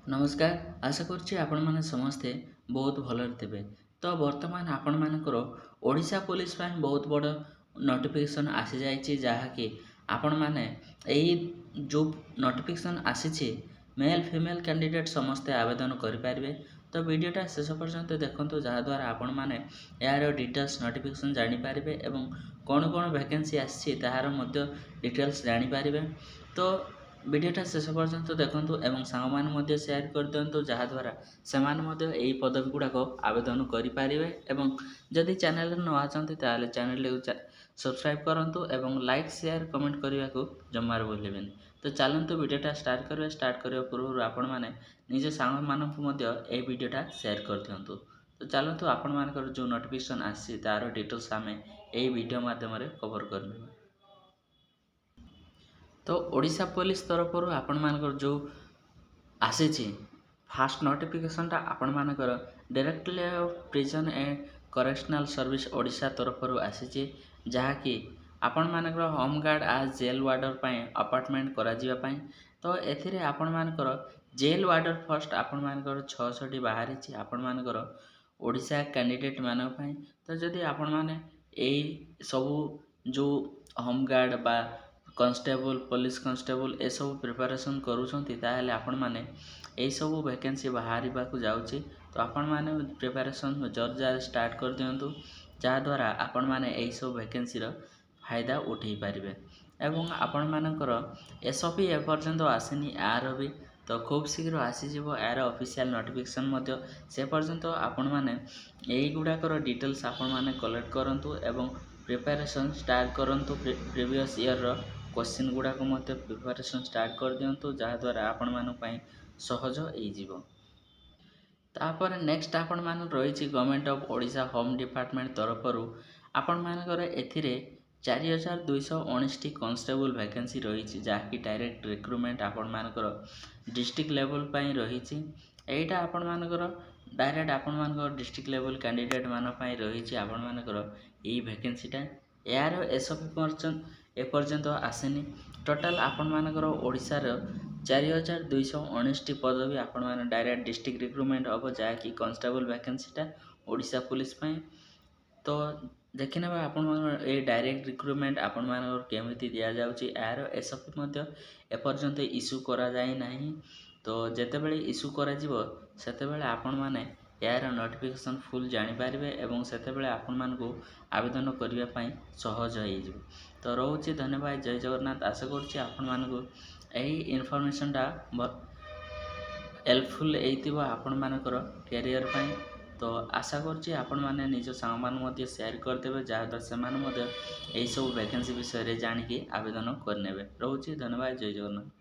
नमस्कार। आशा करुच्ची आपण माने समस्ते बहुत भलरे थे। तो वर्तमान आपण मानकर ओडिशा पुलिस पाई बहुत बड़ नोटिफिकेशन आसी जाइए जहाँकि आपण माने यही जो नोटिफिकेशन आसी मेल फीमेल कैंडिडेट समस्ते आवेदन करें। तो वीडियोटा शेष पर्यंत देखो जहाद्वारा आपण माने यार डिटेल्स नोटिफिकेशन जानीपारे एवं कौन कौन वैकेंसी आसी तार डिटेल्स जानीपारे। तो वीडियोटा शेष पर्यंत देखु एवं सांग मैंने सेयार कर दिंतु जहाद्वारा से यही पदवी गुड़ाक आवेदन करेंगे। जदि चैनल न आते चैनल सब्सक्राइब करूँ एवं लाइक शेयर कमेंट करने को जमार भूलें। तो चलतु वीडियोटा स्टार्ट करने पूर्व आपण मैंने निज सांग मानक वीडियोटा शेयर कर दिंतु। तो चलतु आपण मानकर जो नोटिफिकेशन आसी तार डिटेल्स आम यही वीडियो माध्यम कवर कर। तो ओडिशा पुलिस तरफ आपण मानकर जो आसी फास्ट नोटिफिकेशनटा आपण मानकर directly prison and correctional service Odisha तरफ आसी जहाँकि आपण मानकर होमगार्ड आज जेल वार्डर पाई अपार्टमेंट करा जिवा पाई। तो एथिरे आपण मानकर जेल वार्डर फर्स्ट आपण मानकर 600 बाहरी आपण मानकर ओडिशा कैंडिडेट मान पाई। तो जदि आपण माने एई सबू जो होमगार्ड बा कॉन्स्टेबल पुलिस कॉन्स्टेबल ए सब प्रिपरेशन करूछंती ताहेले आपण माने एई सब वैकेंसी बाहरी बाकू जाउची। तो आपण माने प्रिपरेशन जर्जार स्टार्ट कर दियंतु जहाद्वारा आपण माने एई सब वैकेंसी रो फायदा उठेई पारिबे। एवं आपण मानकर एसओपी एपर्यंत आसेनी यार भी तो खूब शीघ्र आसीजिवो यार ऑफिशियल नोटिफिकेशन से पर्यंत आपण माने एई गुडाकर डिटेल्स आपण माने कलेक्ट करंतु एवं प्रिपरेशन स्टार्ट करंतु। प्रीवियस ईयर रो क्वेश्चन गुड़ाक प्रिपरेशन स्टार्ट कर दिंतु जहाद्वारा आपण मान सहज हो। तापर नेक्स्ट आपण मान रही government of Odisha home department तरफ आपण मानकर एथिरे 4219 कॉन्स्टेबल वैकेंसी रही जहाँकि डायरेक्ट रिक्रुटमेंट आपण मानकर डिस्ट्रिक्ट लेवल पाई रही। एटा आपण मानकर डायरेक्ट आपण मानकर डिस्ट्रिक्ट लेवल कैंडिडेट मान पाई रही आपण मानकर यही वैकेंसीटा यार एसओपी एपर्यंत आसेनी। टोटाल आपण मानकर ओडिशार 4219 पदवी आपण माने डायरेक्ट डिस्ट्रिक्ट रिक्रुटमेंट हम जहाँकि कॉन्स्टेबल वैकेंसीटा ओडिशा पुलिस पाई। तो देखने आपण ये डायरेक्ट रिक्रुटमेंट आपण मानकर केमिति दिया जाउची यार एसओपी एपर्यंत इश्यू करा जाई नाही। तो जेतेबेले इश्यू करा जिवो सेतेबेले आपण माने यार नोटिफिकेशन फुल जानीपारे एवं सेतेबेले आपण मानकु आवेदन करने सहज हो। तो रोचे धन्यवाद। जय जगन्नाथ। आशा करुच्ची आपण मानकु यही इनफॉरमेशनटा हेल्पफुल होइतिबो आपण मानकर कैरियर पाई। तो आशा करुच्ची आपण माने निज सांग मान शेयर करदेवे जहाँद्वारा से यही सब वैकेंसी विषय जानिकी आवेदन करने। रोचे धन्यवाद। जय जगन्नाथ।